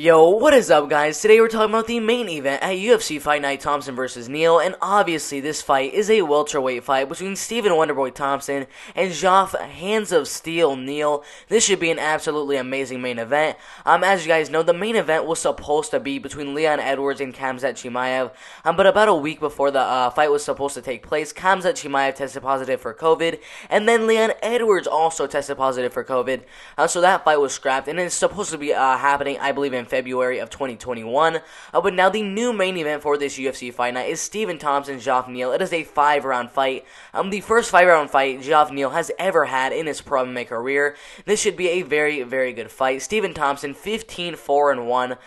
Yo, what is up, guys? Today we're talking about the main event at UFC Fight Night, Thompson vs. Neal, and obviously this fight is a welterweight fight between Stephen Wonderboy Thompson and Geoff Hands of Steel Neal. This should be an absolutely amazing main event. As you guys know, the main event was supposed to be between Leon Edwards and Khamzat Chimaev, but about a week before the fight was supposed to take place, Khamzat Chimaev tested positive for COVID, and then Leon Edwards also tested positive for COVID, so that fight was scrapped, and it's supposed to be happening, I believe, in February of 2021. But now the new main event for this UFC Fight Night is Stephen Thompson, Geoff Neal. It is a 5-round fight. The first 5-round fight Geoff Neal has ever had in his pro MMA career. This should be a very, very good fight. Stephen Thompson, 15-4-1.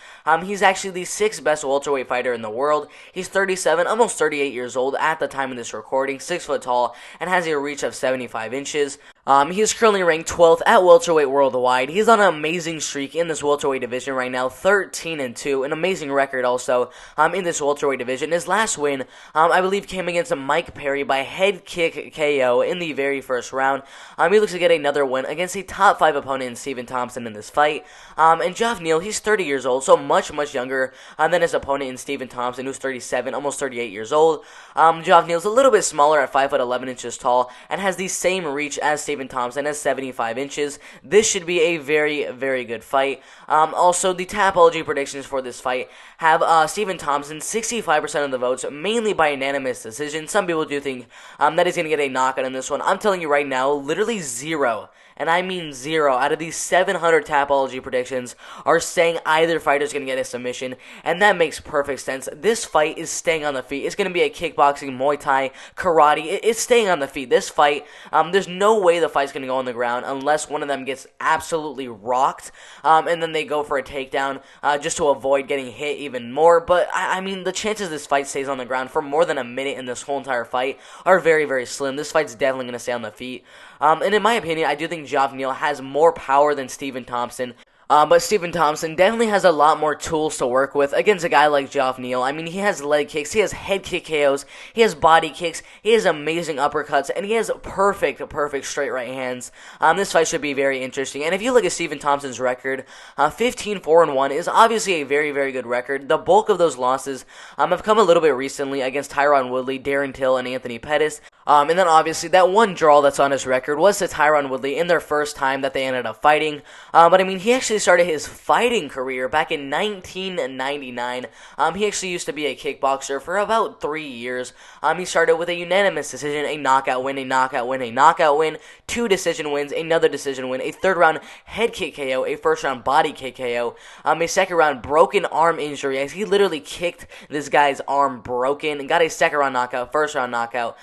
He's actually the 6th best welterweight fighter in the world. He's 37, almost 38 years old at the time of this recording, 6 foot tall, and has a reach of 75 inches. He is currently ranked 12th at welterweight worldwide. He's on an amazing streak in this welterweight division right now, 13-2, an amazing record also in this welterweight division. His last win, I believe, came against Mike Perry by head kick KO in the very first round. He looks to get another win against a top 5 opponent in Stephen Thompson in this fight. And Geoff Neal, he's 30 years old, so much younger than his opponent in Stephen Thompson, who's 37, almost 38 years old. Geoff Neal's a little bit smaller at 5'11" inches tall and has the same reach as Stephen Thompson at 75 inches. This should be a very, very good fight. Also, the Tapology predictions for this fight have Stephen Thompson 65% of the votes, mainly by unanimous decision. Some people do think that he's going to get a knockout in this one. I'm telling you right now, literally 0. And I mean 0 out of these 700 Tapology predictions are saying either fighter is going to get a submission, and that makes perfect sense. This fight is staying on the feet. It's going to be a kickboxing, Muay Thai, karate. It's staying on the feet. This fight, there's no way the fight's going to go on the ground unless one of them gets absolutely rocked, and then they go for a takedown just to avoid getting hit even more. But, I mean, the chances this fight stays on the ground for more than a minute in this whole entire fight are very, very slim. This fight's definitely going to stay on the feet. And in my opinion, I do think Geoff Neal has more power than Stephen Thompson. But Stephen Thompson definitely has a lot more tools to work with against a guy like Geoff Neal. I mean, he has leg kicks, he has head kick KOs, he has body kicks, he has amazing uppercuts, and he has perfect straight right hands. This fight should be very interesting. And if you look at Stephen Thompson's record, 15-4-1 is obviously a very, very good record. The bulk of those losses have come a little bit recently against Tyron Woodley, Darren Till, and Anthony Pettis. And then obviously that one draw that's on his record was to Tyron Woodley in their first time that they ended up fighting. But I mean, he actually started his fighting career back in 1999. He actually used to be a kickboxer for about 3 years. He started with a unanimous decision, a knockout win, a knockout win, a knockout win, 2 decision wins, another decision win, a 3rd round head kick KO, a 1st round body kick KO, a 2nd round broken arm injury as he literally kicked this guy's arm broken and got a 2nd round knockout, 1st round knockout.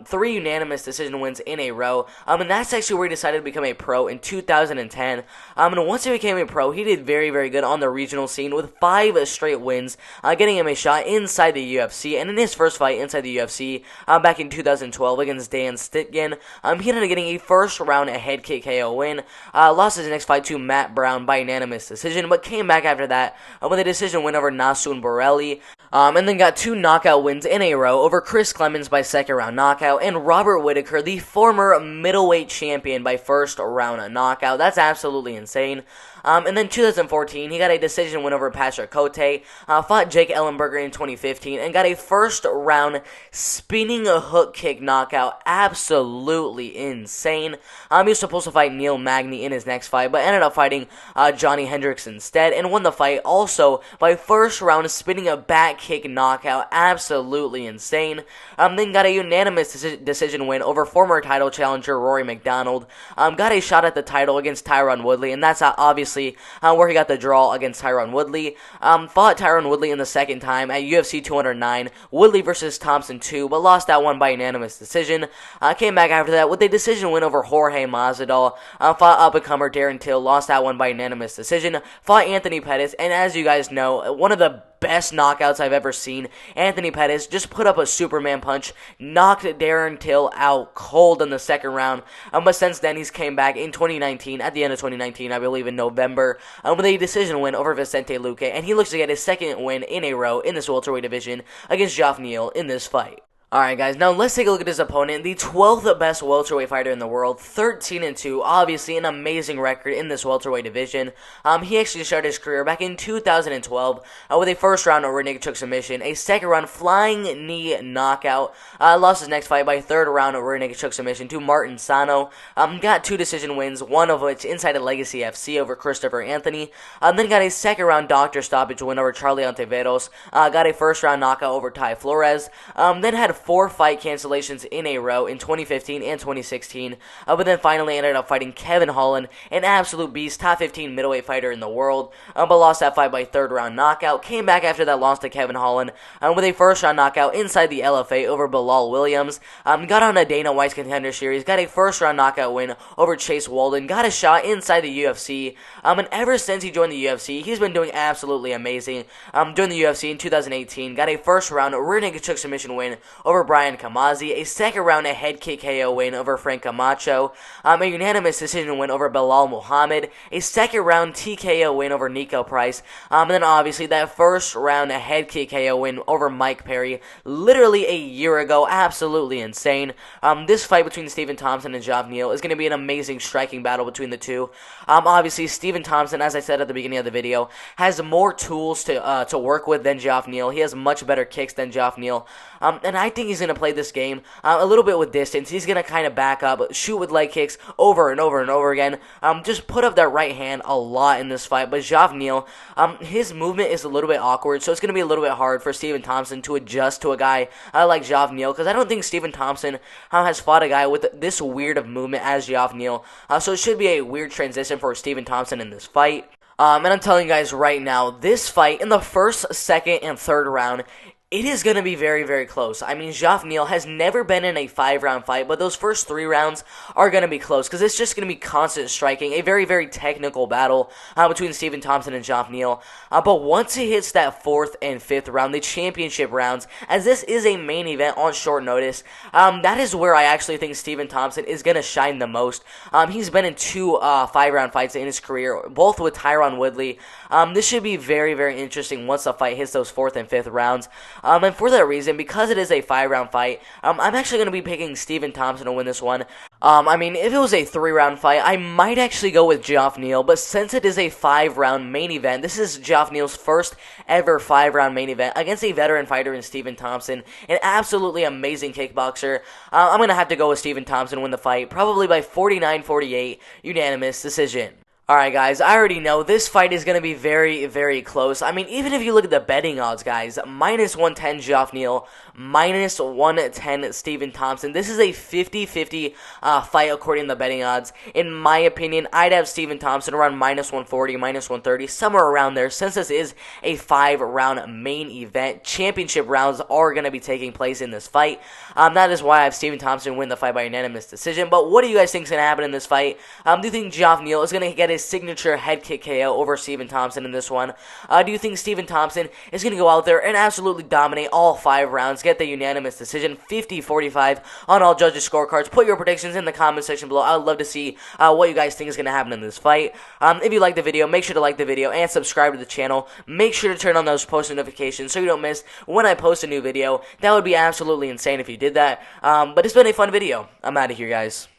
3 unanimous decision wins in a row, and that's actually where he decided to become a pro in 2010. And once he became a pro, he did very, very good on the regional scene with 5 straight wins, getting him a shot inside the UFC. And in his first fight inside the UFC, back in 2012 against Dan Stitgen, he ended up getting a 1st round head kick KO win, lost his next fight to Matt Brown by unanimous decision, but came back after that with a decision win over Nasun Borelli, and then got 2 knockout wins in a row over Chris Clemens by 2nd round knockout, and Robert Whittaker, the former middleweight champion, by 1st round knockout. That's absolutely insane. And then 2014, he got a decision win over Patrick Cote, fought Jake Ellenberger in 2015, and got a 1st round spinning hook kick knockout. Absolutely insane. He was supposed to fight Neil Magny in his next fight, but ended up fighting Johnny Hendricks instead, and won the fight also by 1st round spinning a back kick knockout. Absolutely insane. Then got a unanimous decision win over former title challenger Rory McDonald. Got a shot at the title against Tyron Woodley, and that's obviously where he got the draw against Tyron Woodley. Fought Tyron Woodley in the 2nd time at UFC 209, Woodley versus Thompson 2, but lost that one by unanimous decision. Came back after that with a decision win over Jorge Masvidal. Fought up-and-comer Darren Till, lost that one by unanimous decision. Fought Anthony Pettis, and as you guys know, one of the best knockouts I've ever seen. Anthony Pettis just put up a Superman punch, knocked Darren Till out cold in the 2nd round, but since then he's came back in 2019, at the end of 2019, I believe in November, with a decision win over Vicente Luque, and he looks to get his 2nd win in a row in this welterweight division against Geoff Neal in this fight. Alright guys, now let's take a look at his opponent, the 12th best welterweight fighter in the world, 13-2, obviously an amazing record in this welterweight division. He actually started his career back in 2012 with a first round rear naked choke submission, a second round flying knee knockout, lost his next fight by third round rear naked choke submission to Martin Sano, got 2 decision wins, one of which inside a Legacy FC over Christopher Anthony, then got a second round doctor stoppage win over Charlie Ontiveros, got a first round knockout over Ty Flores, then had 4 fight cancellations in a row in 2015 and 2016, but then finally ended up fighting Kevin Holland, an absolute beast, top 15 middleweight fighter in the world, but lost that fight by third round knockout, came back after that loss to Kevin Holland with a first round knockout inside the LFA over Bilal Williams, got on a Dana White's Contender Series, got a first round knockout win over Chase Walden, got a shot inside the UFC, and ever since he joined the UFC, he's been doing absolutely amazing. During the UFC in 2018, got a first round rear naked choke submission win over Brian Kamazi, a second round head kick KO win over Frank Camacho, a unanimous decision win over Bilal Muhammad, a second round TKO win over Nico Price, and then obviously that first round head kick KO win over Mike Perry, literally a year ago, absolutely insane. This fight between Stephen Thompson and Geoff Neal is going to be an amazing striking battle between the two. Obviously Stephen Thompson, as I said at the beginning of the video, has more tools to work with than Geoff Neal. He has much better kicks than Geoff Neal, and I think he's going to play this game a little bit with distance. He's going to kind of back up, shoot with leg kicks over and over and over again, just put up that right hand a lot in this fight. But Geoff Neal, his movement is a little bit awkward, so it's going to be a little bit hard for Stephen Thompson to adjust to a guy like Geoff Neal, because I don't think Stephen Thompson has fought a guy with this weird of movement as Geoff Neal, so it should be a weird transition for Stephen Thompson in this fight. And I'm telling you guys right now, this fight in the first, second, and third round, it is going to be very, very close. I mean, Geoff Neal has never been in a 5-round fight, but those first 3 rounds are going to be close because it's just going to be constant striking, a very, very technical battle between Stephen Thompson and Geoff Neal. But once he hits that 4th and 5th round, the championship rounds, as this is a main event on short notice, that is where I actually think Stephen Thompson is going to shine the most. He's been in 2 5-round fights in his career, both with Tyron Woodley. This should be very, very interesting once the fight hits those 4th and 5th rounds. And for that reason, because it is a 5-round fight, I'm actually going to be picking Stephen Thompson to win this one. I mean, if it was a 3-round fight, I might actually go with Geoff Neal, but since it is a 5-round main event, this is Geoff Neal's first ever 5-round main event against a veteran fighter in Stephen Thompson, an absolutely amazing kickboxer. I'm going to have to go with Stephen Thompson to win the fight, probably by 49-48, unanimous decision. Alright guys, I already know this fight is going to be very, very close. I mean, even if you look at the betting odds, guys, minus 110 Geoff Neal, minus 110 Stephen Thompson. This is a 50-50 fight according to the betting odds. In my opinion, I'd have Stephen Thompson around minus 140, minus 130, somewhere around there. Since this is a 5-round main event, championship rounds are going to be taking place in this fight. That is why I have Stephen Thompson win the fight by unanimous decision. But what do you guys think is going to happen in this fight? Do you think Geoff Neal is going to get his signature head kick KO over Stephen Thompson in this one? Do you think Stephen Thompson is going to go out there and absolutely dominate all 5 rounds, get the unanimous decision, 50-45 on all judges' scorecards? Put your predictions in the comment section below. I would love to see what you guys think is going to happen in this fight. If you like the video, make sure to like the video and subscribe to the channel. Make sure to turn on those post notifications so you don't miss when I post a new video. That would be absolutely insane if you did that. But it's been a fun video. I'm out of here, guys.